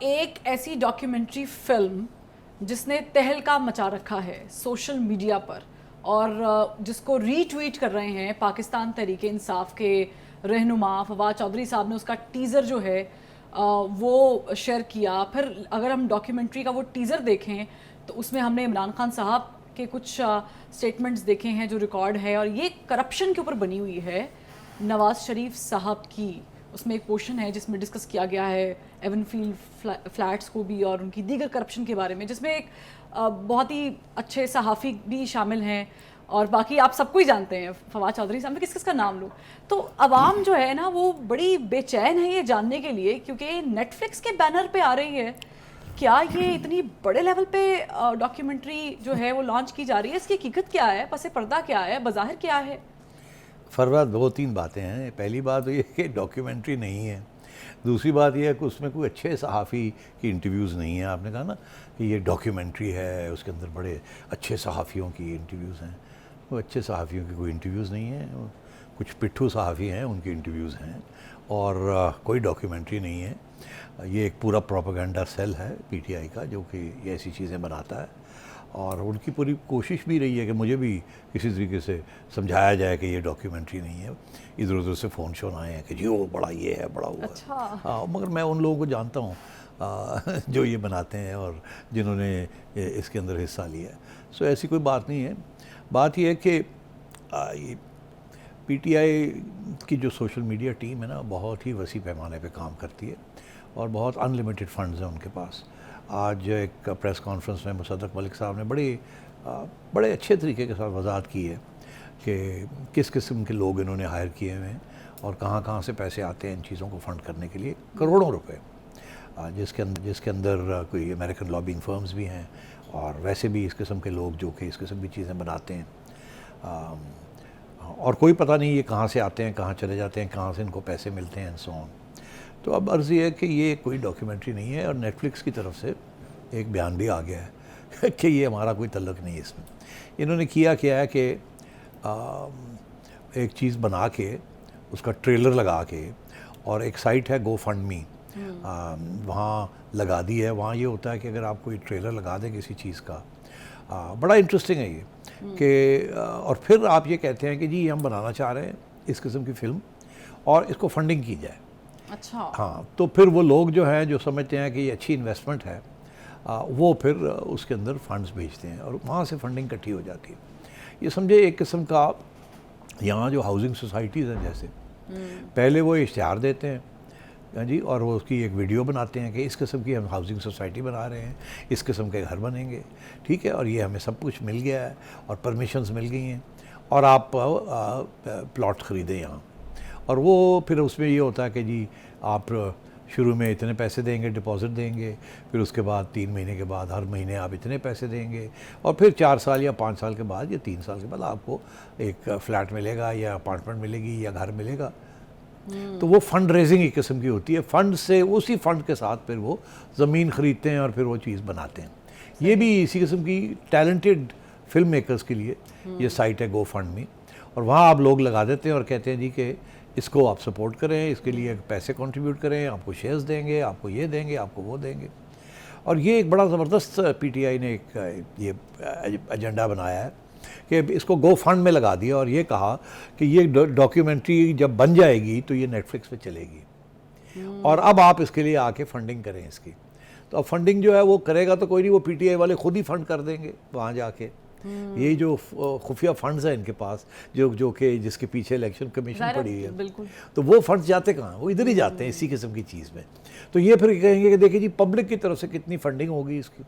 एक ऐसी documentary film जिसने तहलका मचा रखा है सोशल मीडिया पर और जिसको रीट्वीट कर रहे हैं पाकिस्तान तहरीक इंसाफ के रहनुमा फवाद चौधरी साहब ने उसका टीज़र जो है वो शेयर किया। फिर अगर हम डॉक्यूमेंट्री का वो टीज़र देखें तो उसमें हमने इमरान खान साहब के कुछ स्टेटमेंट्स देखे हैं जो रिकॉर्ड है, और ये करप्शन के ऊपर बनी हुई है नवाज़ शरीफ साहब की। उसमें एक पोर्शन है जिसमें डिस्कस किया गया है एवनफील्ड फ्लैट्स को भी और उनकी दीगर करप्शन के बारे में, जिसमें एक बहुत ही अच्छे सहाफ़ी भी शामिल हैं और बाकी आप सबको ही जानते हैं फवाद चौधरी साहब, किस किस का नाम लूँ। तो अवाम जो है ना वो बड़ी बेचैन है ये जानने के लिए, क्योंकि नेटफ्लिक्स के बैनर पे आ रही है। क्या ये इतनी बड़े लेवल पे डॉक्यूमेंट्री जो है वो लॉन्च की जा रही है, इसकी हकीकत क्या है, पसे पर्दा क्या है, बज़ाहिर क्या है? फरवाद, दो तीन बातें हैं। पहली बात तो ये कि डॉक्यूमेंट्री नहीं है। दूसरी बात ये है कि उसमें कोई अच्छे सहाफ़ी की इंटरव्यूज़ नहीं है। आपने कहा ना कि ये डॉक्यूमेंट्री है, उसके अंदर बड़े अच्छे सहाफ़ियों की इंटरव्यूज़ हैं। वो अच्छे सहाफ़ियों की कोई इंटरव्यूज़ नहीं है, कुछ पिट्ठू सहाफ़ी हैं उनकी इंटरव्यूज़ हैं, और कोई डॉक्यूमेंट्री नहीं है। ये एक पूरा प्रोपेगेंडा सेल है पीटीआई का जो कि ये ऐसी चीज़ें बनाता है, और उनकी पूरी कोशिश भी रही है कि मुझे भी किसी तरीके से समझाया जाए कि ये डॉक्यूमेंट्री नहीं है। इधर उधर से फ़ोन शोन आए हैं कि जी वो बड़ा ये है, बड़ा हुआ। अच्छा। हाँ, मगर मैं उन लोगों को जानता हूँ जो ये बनाते हैं और जिन्होंने इसके अंदर हिस्सा लिया है। सो ऐसी कोई बात नहीं है। बात ये है कि ये पीटीआई की जो सोशल मीडिया टीम है ना, बहुत ही वसी पैमाने पे काम करती है और बहुत अनलिमिटेड फंड्स हैं उनके पास। आज एक प्रेस कॉन्फ्रेंस में मुसद्दक मलिक साहब ने बड़े अच्छे तरीके के साथ वजाहत की है कि किस किस्म के लोग इन्होंने हायर किए हुए हैं और कहाँ से पैसे आते हैं इन चीज़ों को फंड करने के लिए, करोड़ों रुपए, जिसके अंदर कोई अमेरिकन लॉबिंग फर्म्स भी हैं और वैसे भी इस किस्म के लोग जो कि इस किस्म की चीज़ें बनाते हैं, और कोई पता नहीं ये कहाँ से आते हैं, कहाँ चले जाते हैं, कहाँ से इनको पैसे मिलते हैं एंड सो ऑन। तो अब अर्ज़ ये है कि ये कोई डॉक्यूमेंट्री नहीं है, और नेटफ्लिक्स की तरफ से एक बयान भी आ गया है कि ये हमारा कोई तल्लुक़ नहीं है इसमें। इन्होंने किया क्या है कि एक चीज़ बना के उसका ट्रेलर लगा के, और एक साइट है गो फंड मी, वहाँ लगा दी है। वहाँ ये होता है कि अगर आप कोई ट्रेलर लगा दें किसी चीज़ का, बड़ा इंटरेस्टिंग है ये कि और फिर आप ये कहते हैं कि जी हम बनाना चाह रहे हैं इस किस्म की फ़िल्म और इसको फंडिंग की जाए। अच्छा। हाँ, तो फिर वो लोग जो हैं जो समझते हैं कि ये अच्छी इन्वेस्टमेंट है, वो फिर उसके अंदर फंड्स भेजते हैं और वहाँ से फंडिंग इकट्ठी हो जाती है। ये समझे एक किस्म का, यहाँ जो हाउसिंग सोसाइटीज़ हैं जैसे, पहले वो इश्तिहार देते हैं जी, और वो उसकी एक वीडियो बनाते हैं कि इस किस्म की हम हाउसिंग सोसाइटी बना रहे हैं, इस किस्म के घर बनेंगे, ठीक है, और ये हमें सब कुछ मिल गया है और परमिशंस मिल गई हैं और आप प्लॉट ख़रीदें यहाँ। और वो फिर उसमें ये होता है कि जी आप शुरू में इतने पैसे देंगे, डिपॉज़िट देंगे, फिर उसके बाद 3 महीने के बाद हर महीने आप इतने पैसे देंगे, और फिर 4 साल या 5 साल के बाद या 3 साल के बाद आपको एक फ़्लैट मिलेगा या अपार्टमेंट मिलेगी या घर मिलेगा। तो वो फंड रेजिंग एक किस्म की होती है। फंड से, उसी फंड के साथ फिर वो ज़मीन ख़रीदते हैं और फिर वो चीज़ बनाते हैं। ये भी इसी किस्म की टैलेंटेड फिल्म मेकर्स के लिए ये साइट है गो फंड मी, और वहाँ आप लोग लगा देते हैं और कहते हैं जी कि इसको आप सपोर्ट करें, इसके लिए पैसे कंट्रीब्यूट करें, आपको शेयर्स देंगे, आपको ये देंगे, आपको वो देंगे। और ये एक बड़ा ज़बरदस्त पीटीआई ने एक ये एजेंडा बनाया है कि इसको गो फंड में लगा दिया और ये कहा कि ये डॉक्यूमेंट्री जब बन जाएगी तो ये नेटफ्लिक्स पे चलेगी और अब आप इसके लिए आके फंडिंग करें इसकी। तो अब फंडिंग जो है वो करेगा तो कोई नहीं, वो पीटीआई वाले खुद ही फंड कर देंगे वहाँ जाके। ये जो खुफिया फंड्स हैं इनके पास, जो कि जिसके पीछे इलेक्शन कमीशन पड़ी है, तो वो फंड्स जाते कहाँ, वो इधर ही जाते हैं इसी किस्म की चीज़ में। तो ये फिर कहेंगे कि देखिए जी पब्लिक की तरफ से कितनी फंडिंग होगी इसकी,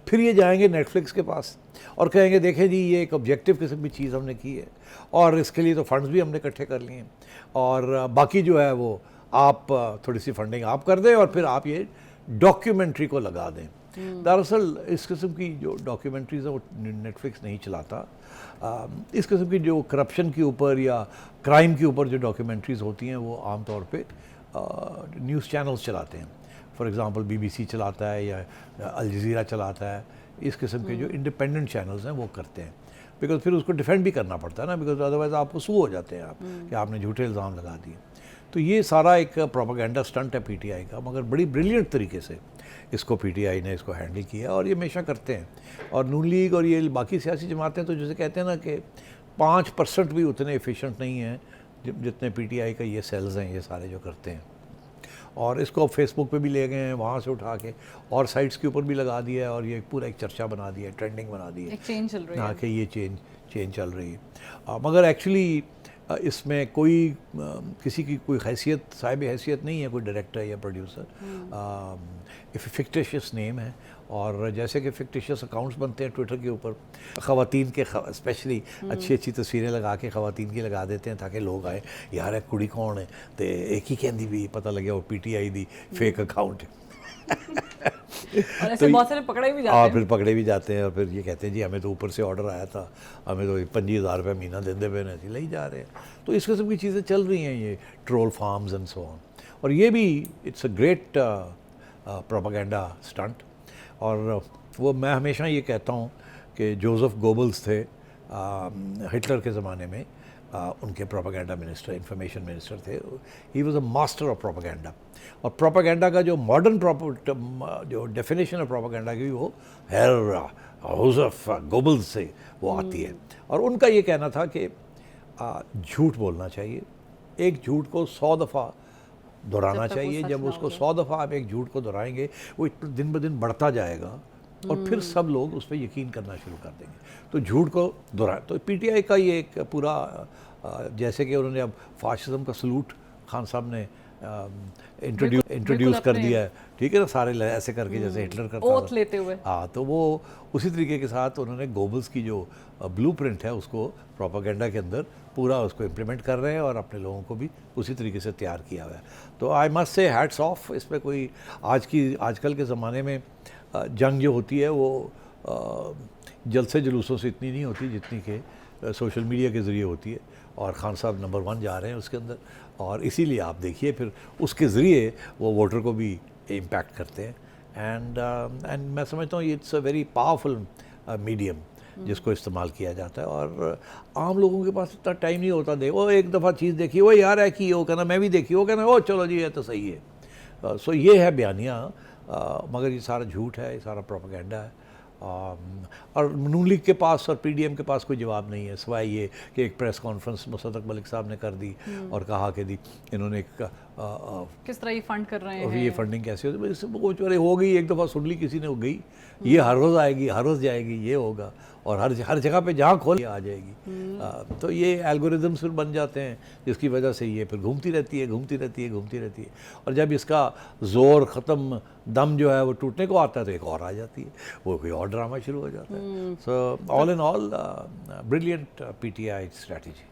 फिर ये जाएंगे नेटफ्लिक्स के पास और कहेंगे देखें जी ये एक ऑब्जेक्टिव किस्म की चीज़ हमने की है और इसके लिए तो फंड्स भी हमने इकट्ठे कर लिए हैं, और बाकी जो है वो आप थोड़ी सी फंडिंग आप कर दें और फिर आप ये डॉक्यूमेंट्री को लगा दें। दरअसल इस किस्म की जो डॉक्यूमेंट्रीज़ है वो नेटफ्लिक्स नहीं चलाता। इस किस्म की जो करप्शन के ऊपर या क्राइम के ऊपर जो डॉक्यूमेंट्रीज़ होती हैं वो आम तौर पे न्यूज़ चैनल्स चलाते हैं। फॉर एग्ज़ाम्पल बीबीसी चलाता है या अल जज़ीरा चलाता है। इस किस्म के जो इंडिपेंडेंट चैनल्स हैं वो करते हैं, बिकॉज फिर उसको डिफेंड भी करना पड़ता है ना, बिकॉज अदरवाइज़ आपको सू हो जाते हैं आप कि आपने झूठे इल्ज़ाम लगा दिए। तो ये सारा एक प्रोपेगेंडा स्टंट है पीटीआई का, मगर बड़ी ब्रिलियंट तरीके से इसको पीटीआई ने इसको हैंडल किया और ये हमेशा करते हैं। और नून लीग और ये बाकी सियासी जमातें तो जैसे कहते हैं ना कि 5% भी उतने एफिशिएंट नहीं हैं जितने पीटीआई का ये सेल्स हैं, ये सारे जो करते हैं। और इसको फेसबुक पे भी ले गए हैं वहाँ से उठा के, और साइट्स के ऊपर भी लगा दिया है, और ये पूरा एक चर्चा बना दिया है, ट्रेंडिंग बना दी है, एक चेंज चल रही है। हाँ कि ये चेंज चल रही है। मगर एक्चुअली इसमें कोई किसी की कोई हैसियत, साहिब हैसियत नहीं है कोई डायरेक्टर या प्रोड्यूसर। फिक्टिशियस नेम है, और जैसे कि फिक्टिशियस अकाउंट्स बनते हैं ट्विटर के ऊपर, ख़वातीन के स्पेशली अच्छी अच्छी तस्वीरें लगा के ख़वातीन की लगा देते हैं ताकि लोग आए यार कुड़ी कौन है, तो एक ही कहती भी पता लगे वो पीटीआई दी फेक अकाउंट है। और ऐसे बहुत सारे पकड़े भी जाते हाँ, हैं। फिर पकड़े भी जाते हैं, और फिर ये कहते हैं जी हमें तो ऊपर से ऑर्डर आया था, हमें तो 25,000 रुपये महीना देंदे पे नहीं ले ही जा रहे हैं। तो इस किस्म की चीज़ें चल रही हैं, ये troll farms and so on. और ये भी it's a great propaganda stunt. और वो मैं हमेशा ये कहता हूँ कि जोसेफ गोबल्स थे हिटलर के ज़माने में, उनके प्रोपेगेंडा मिनिस्टर, इंफॉर्मेशन मिनिस्टर थे। He was a master of propaganda. और प्रोपेगेंडा का जो मॉडर्न जो डेफिनेशन है प्रोपेगेंडा की, वो हेर जोसेफ गोबल्स से वो आती है। और उनका ये कहना था कि झूठ बोलना चाहिए, एक झूठ को 100 दफ़ा दोहराना चाहिए। जब उसको 100 दफ़ा आप एक झूठ को दोहराएंगे, वो दिन ब दिन बढ़ता जाएगा, और फिर सब लोग उस पर यकीन करना शुरू कर देंगे। तो झूठ को दोहरा, तो पीटीआई का ये एक पूरा जैसे कि उन्होंने अब फाशिज्म का सलूट खान साहब ने इंट्रोड्यूस कर दिया है, ठीक है ना, सारे ऐसे करके जैसे हिटलर करता ओथ लेते हुए। हाँ, तो वो उसी तरीके के साथ उन्होंने गोबल्स की जो ब्लूप्रिंट है उसको प्रोपेगेंडा के अंदर पूरा उसको इम्प्लीमेंट कर रहे हैं, और अपने लोगों को भी उसी तरीके से तैयार किया हुआ है। तो I must say hats off. इसमें कोई आजकल के ज़माने में जंग जो होती है वो जलसे जुलूसों से इतनी नहीं होती जितनी कि सोशल मीडिया के ज़रिए होती है। और खान साहब नंबर 1 जा रहे हैं उसके अंदर, और इसीलिए आप देखिए फिर उसके ज़रिए वो वोटर को भी इम्पैक्ट करते हैं। एंड मैं समझता हूँ it's a very powerful medium जिसको इस्तेमाल किया जाता है। और आम लोगों के पास इतना टाइम नहीं होता, वो एक दफ़ा चीज़ देखी, वो यार है कि वो कहना मैं भी देखी, वो कहना ओ चलो जी ये तो सही है। सो ये है बयानिया, मगर ये सारा झूठ है, ये सारा प्रोपेगेंडा है। और नून लीग के पास और पीडीएम के पास कोई जवाब नहीं है, सिवाय ये कि एक प्रेस कॉन्फ्रेंस मुसद्दक मलिक साहब ने कर दी और कहा कि इन्होंने किस तरह ये फंड कर रहे हैं, ये फंडिंग कैसे होती है, वो चोरे हो गई, एक दफ़ा सुन ली किसी ने, हो गई, ये हर रोज़ आएगी, हर रोज़ जाएगी, ये होगा, और हर जगह पे जहाँ खोल आ जाएगी। तो ये एल्गोरिदम्स फिर बन जाते हैं, जिसकी वजह से ये फिर घूमती रहती है। और जब इसका ज़ोर ख़त्म, दम जो है वो टूटने को आता है, तो एक और आ जाती है, वो कोई और ड्रामा शुरू हो जाता है। So all in all brilliant PTI strategy.